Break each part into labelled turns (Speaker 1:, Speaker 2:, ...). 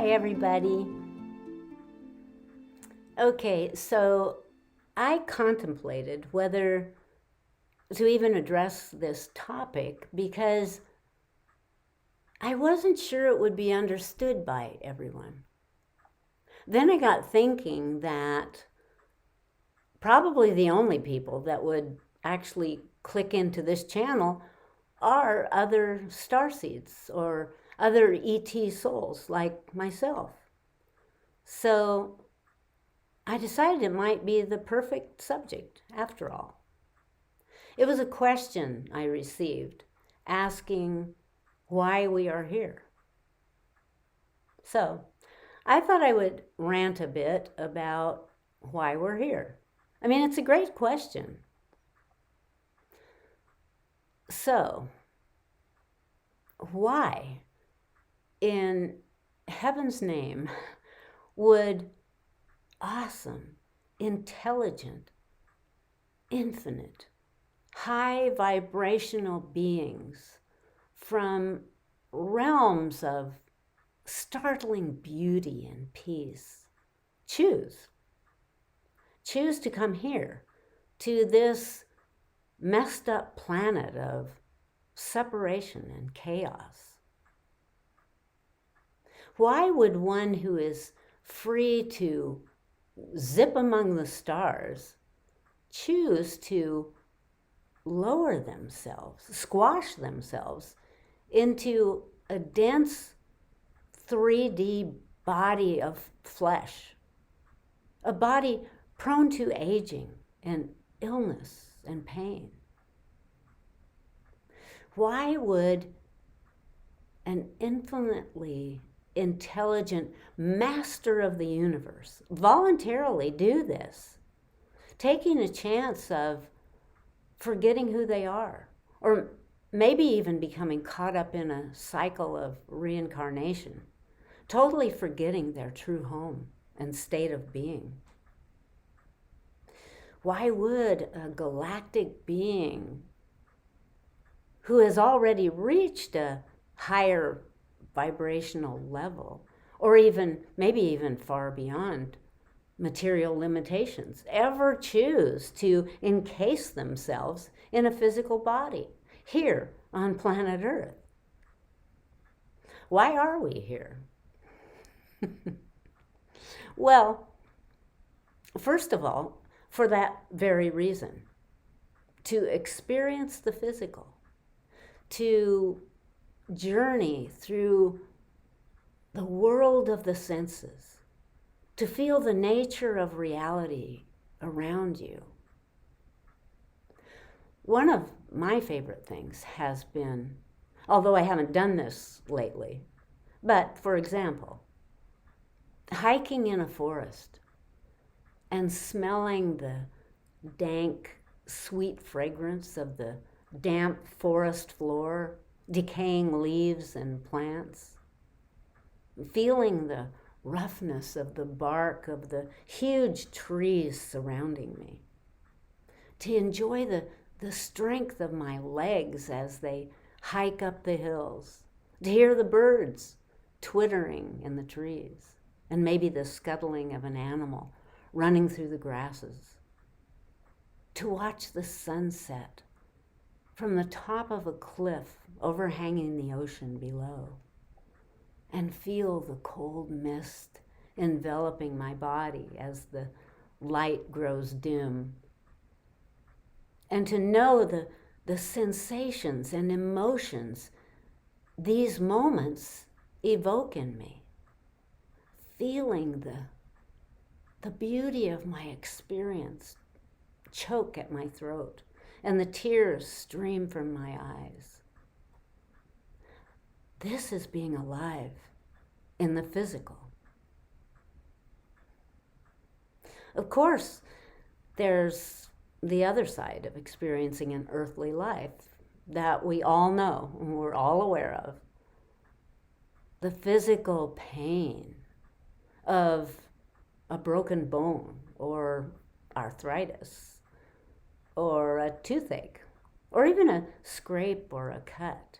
Speaker 1: Hi, everybody. Okay, so I contemplated whether to even address this topic because I wasn't sure it would be understood by everyone. Then I got thinking that probably the only people that would actually click into this channel are other starseeds or other ET souls like myself. So I decided it might be the perfect subject after all. It was a question I received asking why we are here. So I thought I would rant a bit about why we're here. I mean, it's a great question. So, why, in heaven's name, would awesome, intelligent, infinite, high vibrational beings from realms of startling beauty and peace choose to come here to this messed up planet of separation and chaos? Why would one who is free to zip among the stars choose to lower themselves, squash themselves into a dense 3D body of flesh, a body prone to aging and illness and pain? Why would an infinitely intelligent master of the universe voluntarily do this, taking a chance of forgetting who they are, or maybe even becoming caught up in a cycle of reincarnation, totally forgetting their true home and state of being? Why would a galactic being who has already reached a higher vibrational level, or maybe even far beyond material limitations, ever choose to encase themselves in a physical body here on planet Earth? Why are we here? Well, first of all, for that very reason, to experience the physical, to journey through the world of the senses, to feel the nature of reality around you. One of my favorite things has been, although I haven't done this lately, but for example, hiking in a forest and smelling the dank, sweet fragrance of the damp forest floor, decaying leaves and plants, feeling the roughness of the bark of the huge trees surrounding me, to enjoy the strength of my legs as they hike up the hills, to hear the birds twittering in the trees, and maybe the scuttling of an animal running through the grasses, to watch the sunset from the top of a cliff overhanging the ocean below, and feel the cold mist enveloping my body as the light grows dim, and to know the sensations and emotions these moments evoke in me, feeling the beauty of my experience choke at my throat and the tears stream from my eyes. This is being alive in the physical. Of course, there's the other side of experiencing an earthly life that we all know and we're all aware of. The physical pain of a broken bone or arthritis or a toothache or even a scrape or a cut.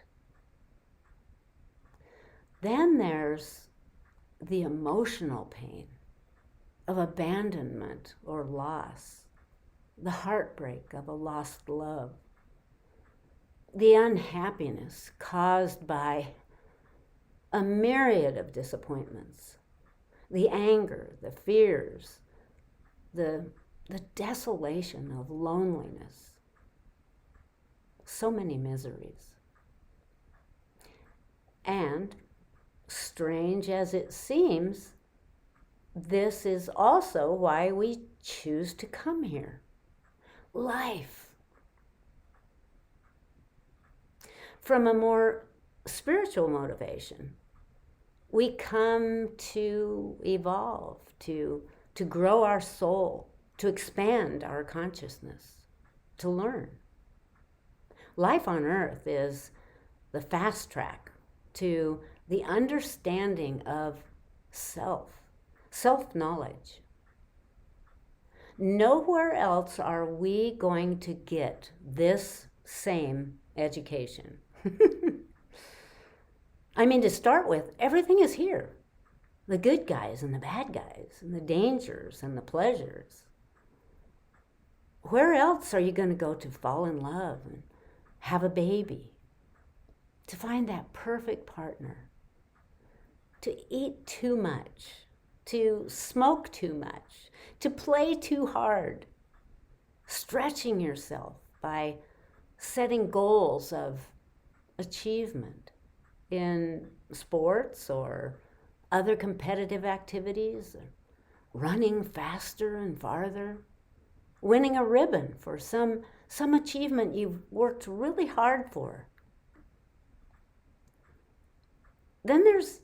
Speaker 1: Then there's the emotional pain of abandonment or loss, the heartbreak of a lost love, the unhappiness caused by a myriad of disappointments, the anger, the fears, the desolation of loneliness, so many miseries. And strange as it seems, this is also why we choose to come here. Life. From a more spiritual motivation, we come to evolve, to grow our soul, to expand our consciousness, to learn. Life on earth is the fast track to the understanding of self-knowledge. Nowhere else are we going to get this same education. I mean, to start with, everything is here. The good guys and the bad guys, and the dangers and the pleasures. Where else are you going to go to fall in love and have a baby? To find that perfect partner? To eat too much? To smoke too much? To play too hard? Stretching yourself by setting goals of achievement in sports or other competitive activities, running faster and farther, winning a ribbon for some achievement you've worked really hard for. Then there's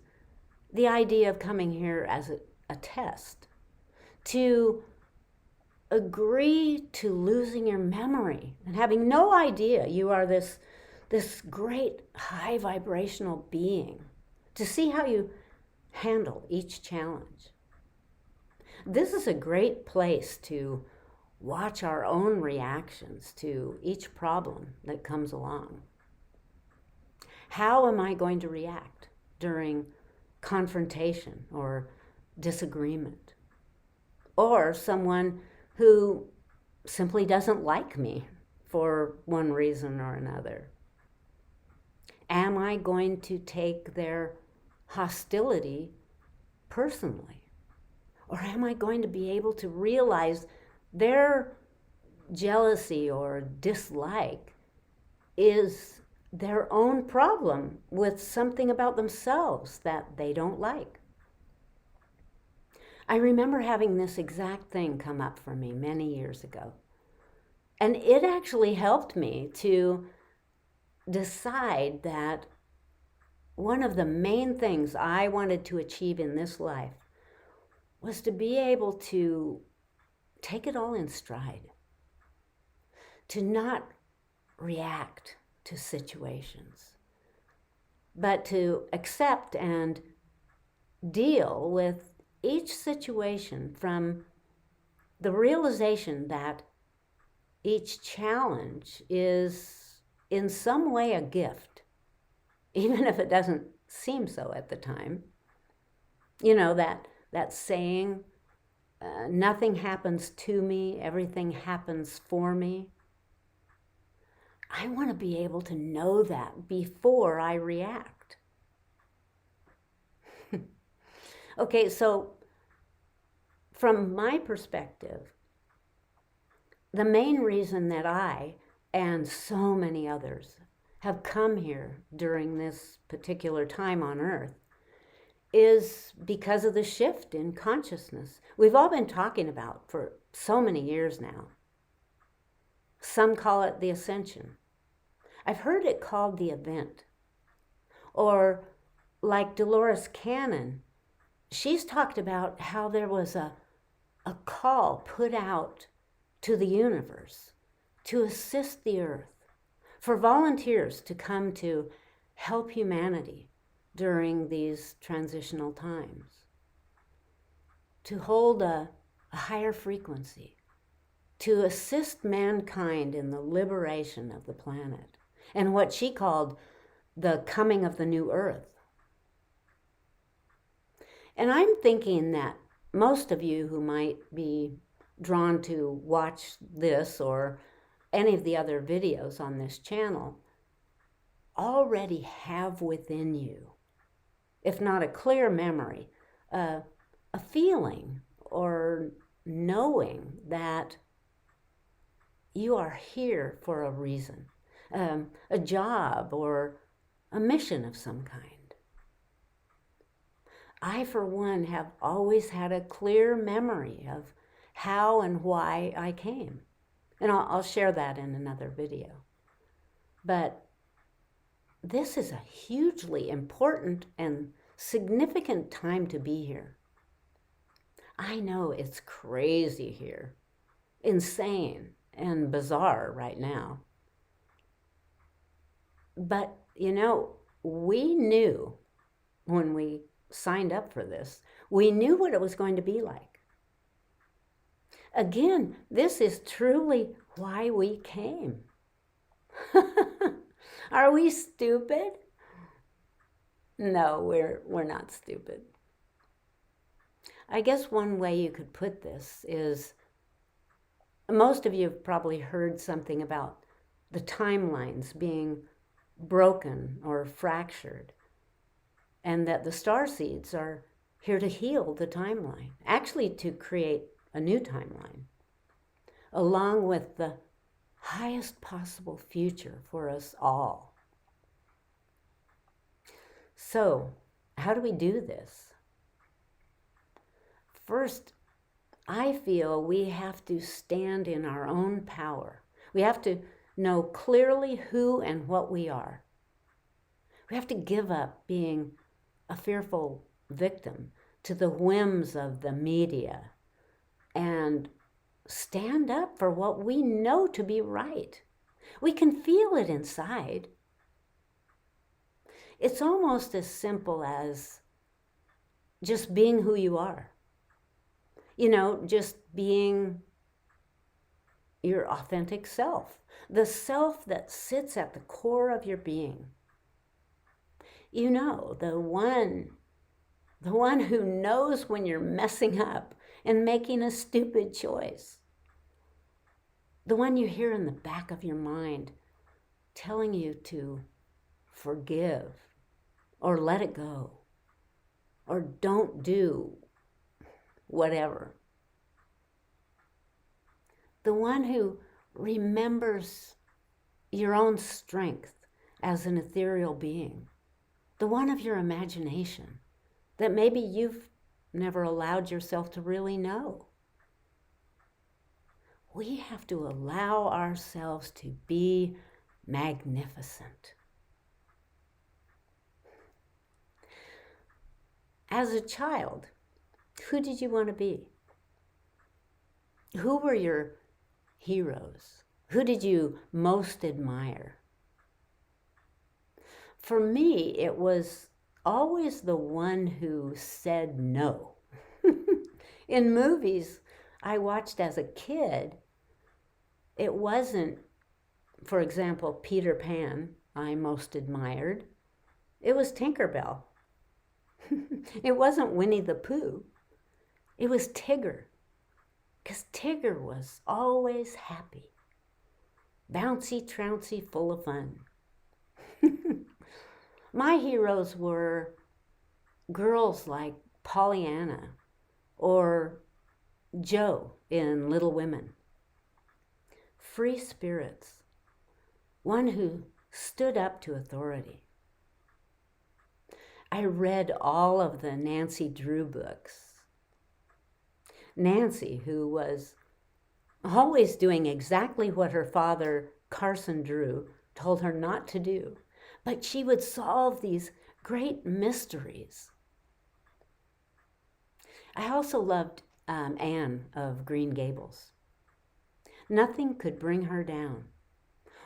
Speaker 1: the idea of coming here as a test, to agree to losing your memory and having no idea you are this great high vibrational being, to see how you handle each challenge. This is a great place to watch our own reactions to each problem that comes along. How am I going to react during confrontation or disagreement? Or someone who simply doesn't like me for one reason or another. Am I going to take their hostility personally? Or am I going to be able to realize their jealousy or dislike is their own problem with something about themselves that they don't like? I remember having this exact thing come up for me many years ago. And it actually helped me to decide that one of the main things I wanted to achieve in this life was to be able to take it all in stride, to not react to situations, but to accept and deal with each situation from the realization that each challenge is in some way a gift, even if it doesn't seem so at the time. You know, that saying, nothing happens to me, everything happens for me. I want to be able to know that before I react. Okay, so from my perspective, the main reason that I and so many others have come here during this particular time on Earth is because of the shift in consciousness we've all been talking about for so many years now. Some call it the ascension. I've heard it called the event. Or like Dolores Cannon, she's talked about how there was a call put out to the universe to assist the Earth, for volunteers to come to help humanity during these transitional times, to hold a higher frequency, to assist mankind in the liberation of the planet, and what she called the coming of the new Earth. And I'm thinking that most of you who might be drawn to watch this or any of the other videos on this channel already have within you, if not a clear memory, a feeling or knowing that you are here for a reason, a job or a mission of some kind. I, for one, have always had a clear memory of how and why I came. And I'll share that in another video. But this is a hugely important and significant time to be here. I know it's crazy here, insane and bizarre right now. But, you know, we knew when we signed up for this, we knew what it was going to be like. Again, this is truly why we came. Are we stupid? No, we're not stupid. I guess one way you could put this is, most of you have probably heard something about the timelines being broken or fractured, and that the starseeds are here to heal the timeline, actually to create a new timeline, along with the highest possible future for us all. So, how do we do this? First, I feel we have to stand in our own power. We have to know clearly who and what we are. We have to give up being a fearful victim to the whims of the media and stand up for what we know to be right. We can feel it inside. It's almost as simple as just being who you are. You know, just being your authentic self, the self that sits at the core of your being. You know, the one who knows when you're messing up and making a stupid choice. The one you hear in the back of your mind telling you to forgive or let it go or don't do whatever. The one who remembers your own strength as an ethereal being. The one of your imagination that maybe you've never allowed yourself to really know. We have to allow ourselves to be magnificent. As a child, who did you want to be? Who were your heroes? Who did you most admire? For me, it was always the one who said no. In movies I watched as a kid, it wasn't, for example, Peter Pan I most admired. It was Tinkerbell. It wasn't Winnie the Pooh. It was Tigger. Because Tigger was always happy. Bouncy, trouncy, full of fun. My heroes were girls like Pollyanna or Jo in Little Women. Free spirits. One who stood up to authority. I read all of the Nancy Drew books. Nancy, who was always doing exactly what her father, Carson Drew, told her not to do, but she would solve these great mysteries. I also loved Anne of Green Gables. Nothing could bring her down.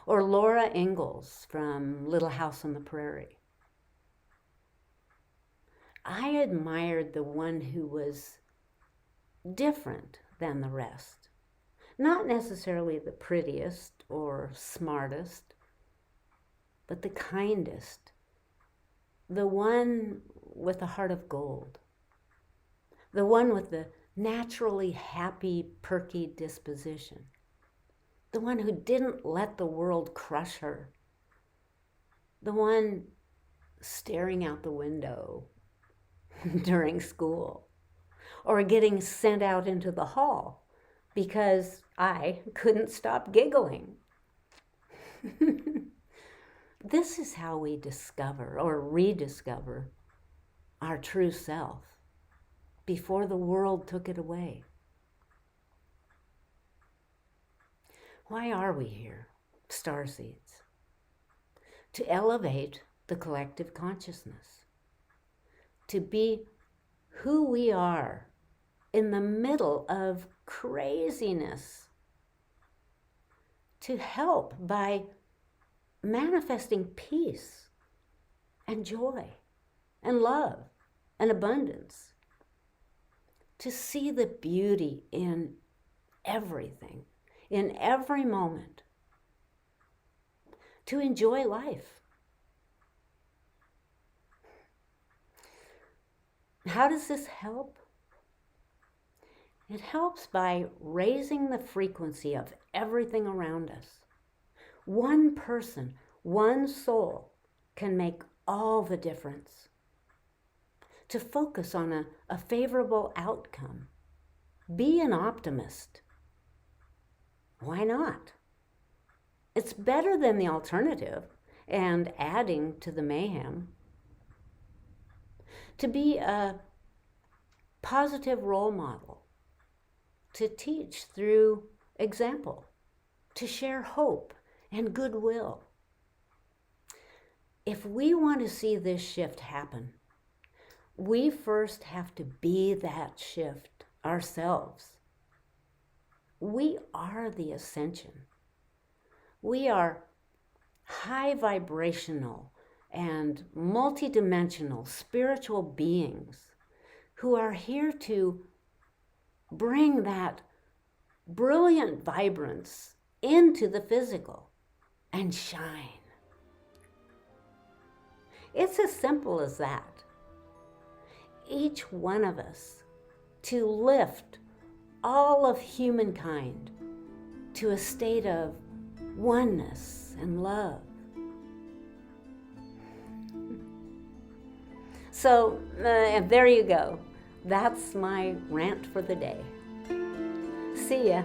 Speaker 1: Or Laura Ingalls from Little House on the Prairie. I admired the one who was different than the rest. Not necessarily the prettiest or smartest, but the kindest. The one with a heart of gold. the one with the naturally happy, perky disposition, the one who didn't let the world crush her, the one staring out the window during school, or getting sent out into the hall because I couldn't stop giggling. This is how we discover or rediscover our true self before the world took it away. Why are we here, starseeds? To elevate the collective consciousness, to be who we are in the middle of craziness, to help by manifesting peace and joy and love and abundance, to see the beauty in everything, in every moment, to enjoy life. How does this help? It helps by raising the frequency of everything around us. One person, one soul can make all the difference. To focus on a favorable outcome. Be an optimist. Why not? It's better than the alternative and adding to the mayhem. To be a positive role model, to teach through example, to share hope and goodwill. If we want to see this shift happen, we first have to be that shift ourselves. We are the ascension. We are high vibrational and multidimensional spiritual beings who are here to bring that brilliant vibrance into the physical and shine. It's as simple as that. Each one of us to lift all of humankind to a state of oneness and love. So there you go. That's my rant for the day. See ya.